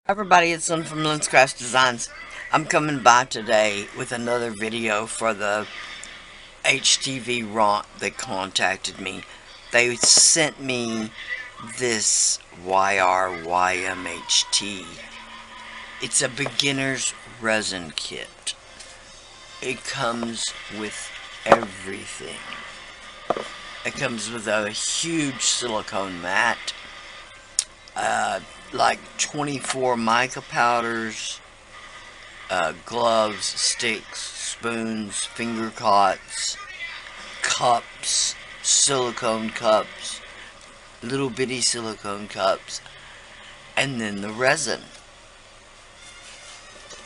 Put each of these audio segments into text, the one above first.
Everybody, it's Lynn from Lynn's Crafts Designs. I'm coming by today with another video for the HTVRONT that contacted me. They sent me this YRYMHT. It's a beginner's resin kit. It comes with everything. It comes with a huge silicone mat, like 24 mica powders, gloves, sticks, spoons, finger cots, cups, silicone cups, little bitty silicone cups, and then the resin.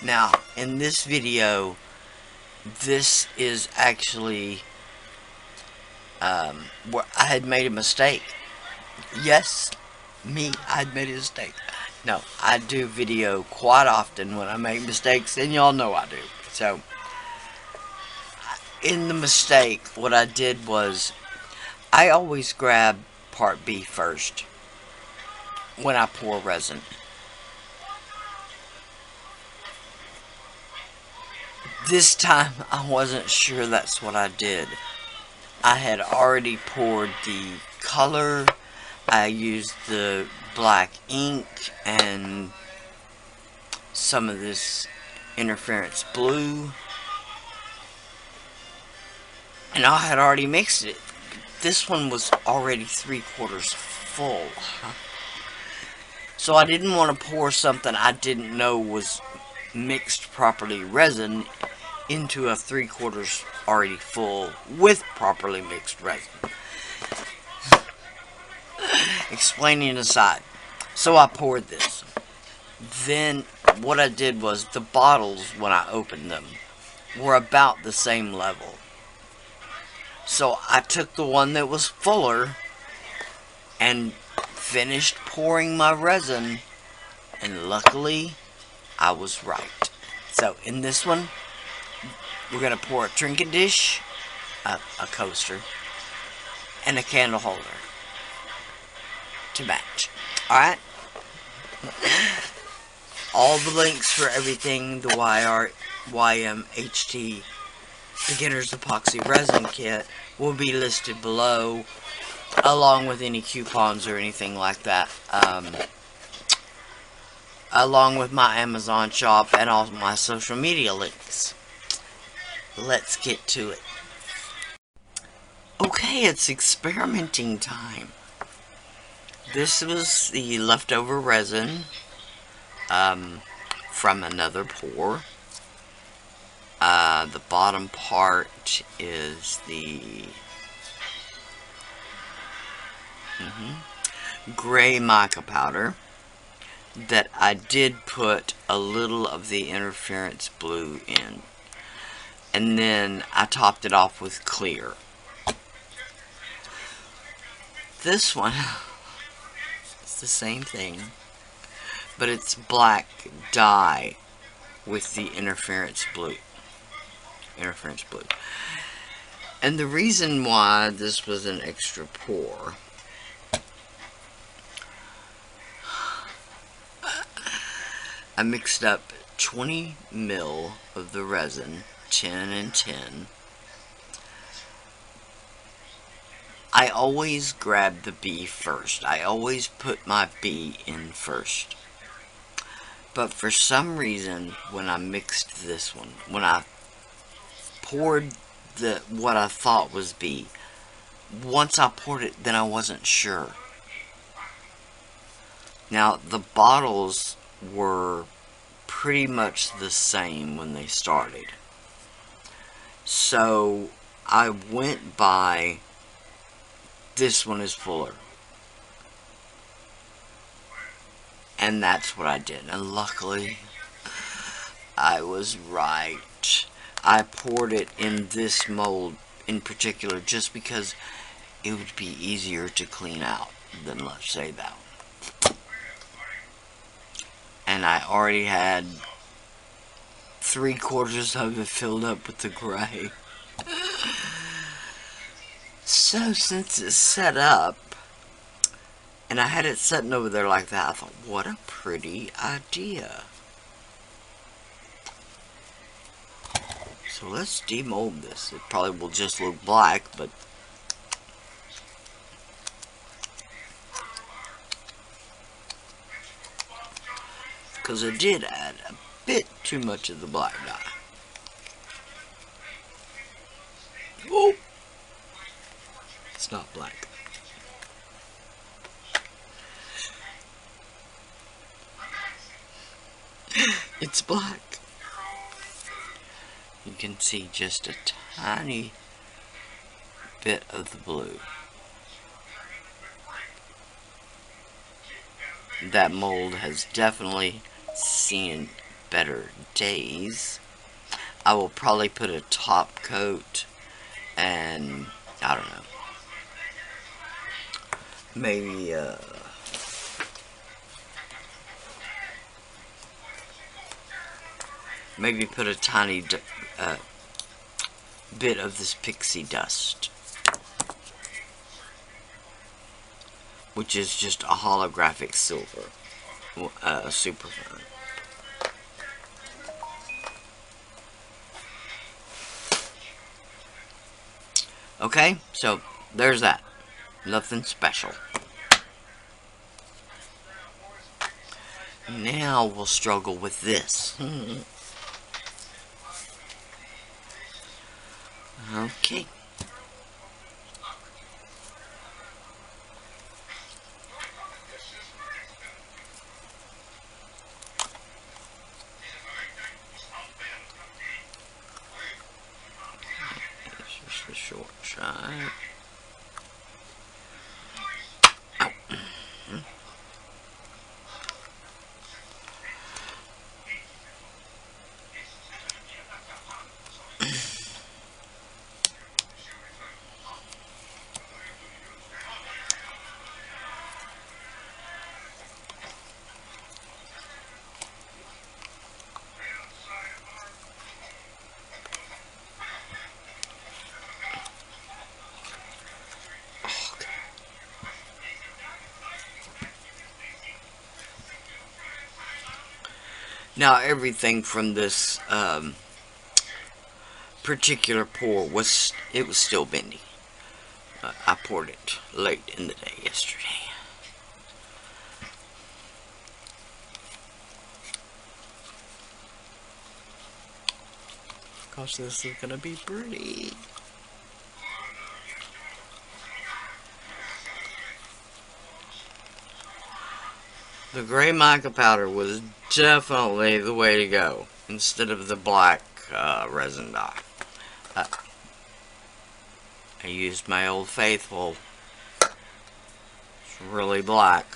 Now, in this video, this is actually where I had made a mistake. Yes, me, I'd made a mistake. No, I do video quite often when I make mistakes, and y'all know I do. So, in the mistake, what I did was, I always grab part B first when I pour resin. This time, I wasn't sure that's what I did. I had already poured the color. I used the black ink and some of this interference blue, and I had already mixed it. This one was already 3/4 full, so I didn't want to pour something I didn't know was mixed properly resin into a 3/4 already full with properly mixed resin. Explaining aside, so I poured this. Then what I did was, the bottles, when I opened them, were about the same level. So I took the one that was fuller and finished pouring my resin, and luckily I was right. So in this one, we're going to pour a trinket dish, a coaster, and a candle holder to match. Alright? All the links for everything, the YRYMHT Beginner's Epoxy Resin Kit, will be listed below, along with any coupons or anything like that, along with my Amazon shop and all my social media links. Let's get to it. Okay, it's experimenting time. This was the leftover resin from another pour. The bottom part is the gray mica powder that I did put a little of the interference blue in, and then I topped it off with clear. This one, it's the same thing, but it's black dye with the interference blue. And the reason why this was an extra pour, I mixed up 20 ml of the resin, 10 and 10. I always grab the B first. I always put my B in first. But for some reason, when I mixed this one, when I poured what I thought was B, once I poured it, then I wasn't sure. Now, the bottles were pretty much the same when they started. So, I went by, this one is fuller. And that's what I did. And luckily, I was right. I poured it in this mold in particular just because it would be easier to clean out than, let's say, that one. And I already had 3/4 of it filled up with the gray. So since it's set up, And I had it sitting over there like that. I thought, what a pretty idea. So let's demold this. It probably will just look black, but because I did add a bit too much of the black dye. Oh, it's not black. It's black. You can see just a tiny bit of the blue. That mold has definitely seen better days. I will probably put a top coat and, I don't know, maybe put a tiny bit of this pixie dust, which is just a holographic silver, super fun. Okay, so there's that. Nothing special. Now we'll struggle with this. Okay. This is the short side. Now everything from this particular pour was still bendy. I poured it late in the day yesterday. Gosh, this is gonna be pretty. The gray mica powder was definitely the way to go instead of the black resin dye. I used my Old Faithful. It's really black.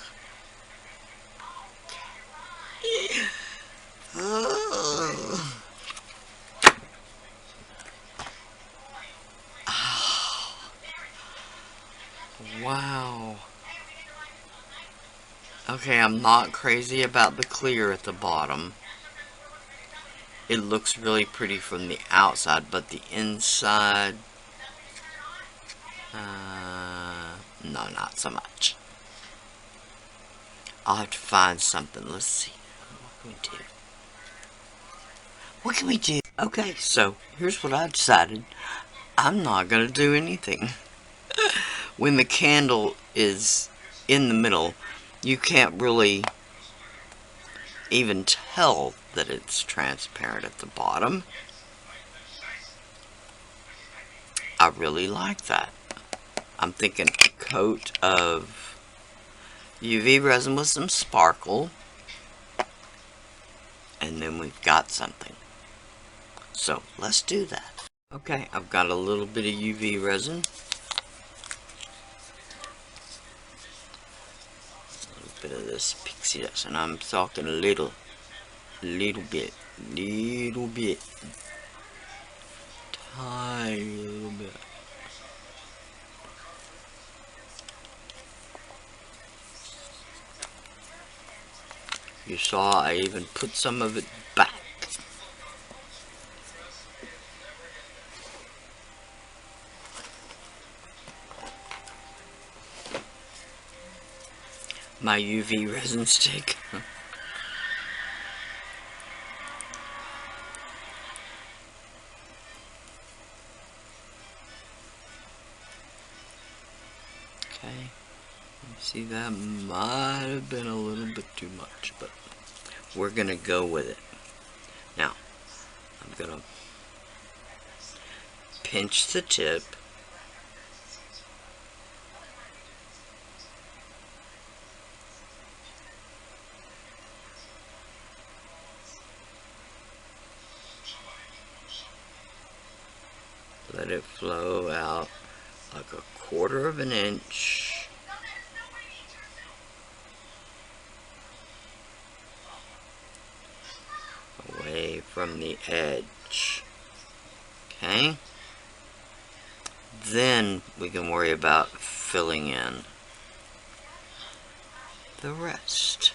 Wow. Okay, I'm not crazy about the clear at the bottom. It looks really pretty from the outside, but the inside, no, not so much. I'll have to find something. Let's see. What can we do? What can we do? Okay, so here's what I decided. I'm not going to do anything. When the candle is in the middle, you can't really even tell that it's transparent at the bottom. I really like that. I'm thinking a coat of UV resin with some sparkle, and then we've got something. So let's do that. Okay, I've got a little bit of UV resin. Bit of this pixie dust, and I'm talking a little bit, tiny little bit. You saw I even put some of it back. my UV resin stick. Okay, see, that might have been a little bit too much, but we're gonna go with it. Now, I'm gonna pinch the tip. Let it flow out like 1/4 of an inch. Away from the edge. Okay? Then we can worry about filling in the rest.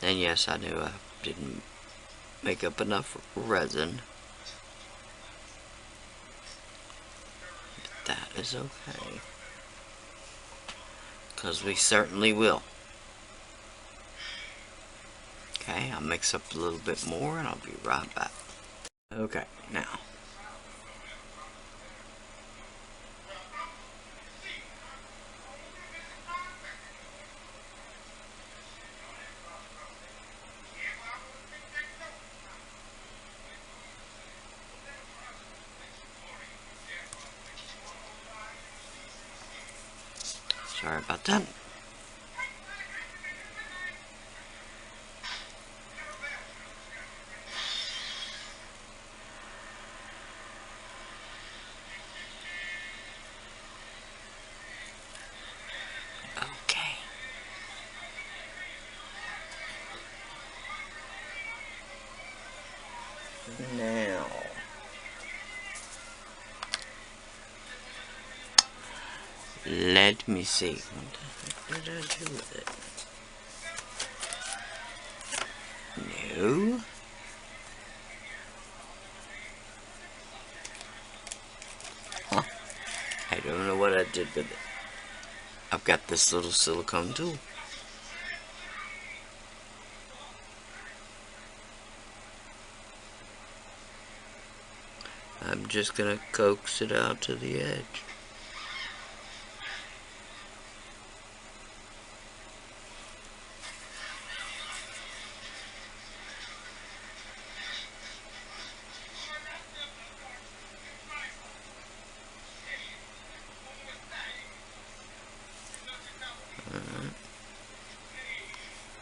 And yes, I knew I didn't make up enough resin. But that is okay, because we certainly will. Okay, I'll mix up a little bit more and I'll be right back. Okay, now. Sorry about that. Okay. Now, let me see. What did I do with it? No. Huh. I don't know what I did with it. I've got this little silicone tool. I'm just gonna coax it out to the edge.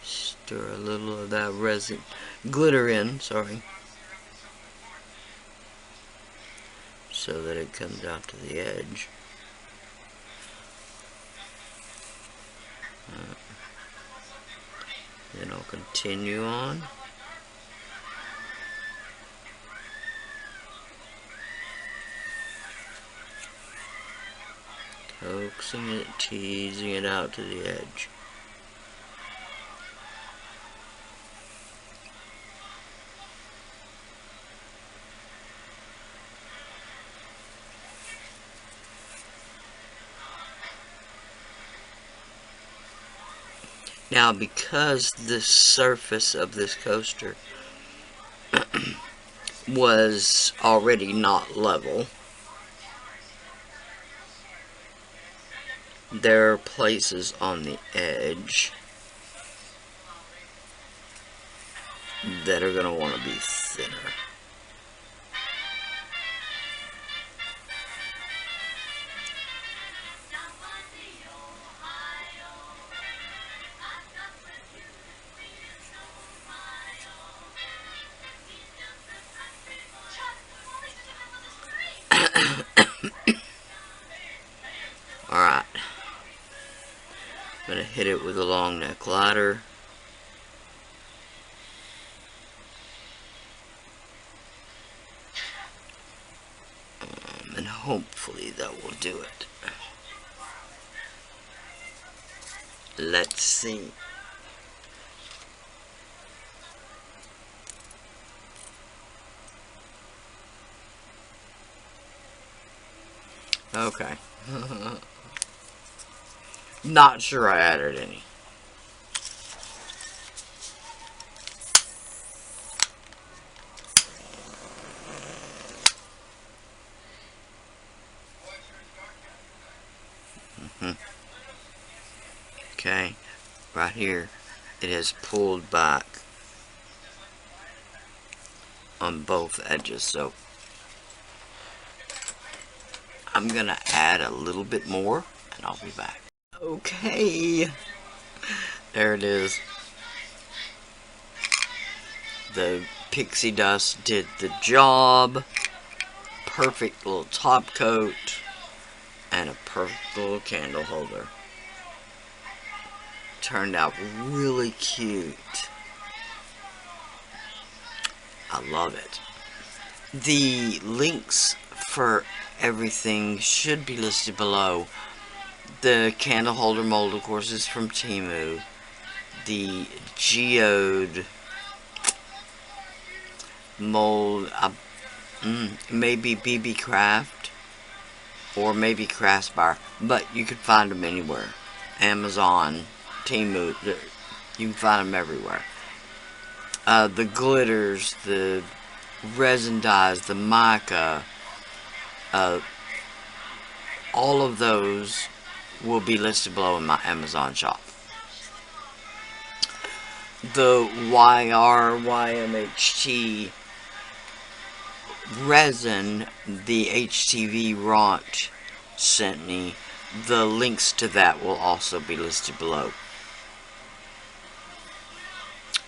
Stir a little of that resin, glitter in, sorry, so that it comes out to the edge. Then I'll continue on. Coaxing it, teasing it out to the edge. Now, because the surface of this coaster was already not level, there are places on the edge that are going to want to be thinner. Alright, I'm going to hit it with a long neck lighter. And hopefully that will do it. Let's see. Okay. Not sure I added any. Okay, right here it has pulled back on both edges, so I'm gonna add a little bit more and I'll be back. Okay, there it is. The pixie dust did the job. Perfect little top coat and a perfect little candle holder. Turned out really cute. I love it. The links for everything should be listed below. The candle holder mold, of course, is from Temu. The geode mold, maybe BB Craft or maybe Craftspire, but you could find them anywhere. Amazon, Temu, you can find them everywhere. The glitters, the resin dyes, the mica, all of those will be listed below in my Amazon shop. The YRYMHT resin, the HTVRONT sent me. The links to that will also be listed below.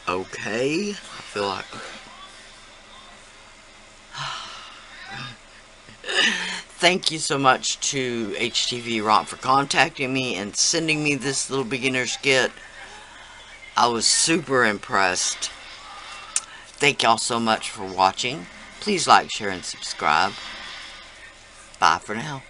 Okay, I feel like... Thank you so much to HTVRONT for contacting me and sending me this little beginner's kit. I was super impressed. Thank y'all so much for watching. Please like, share, and subscribe. Bye for now.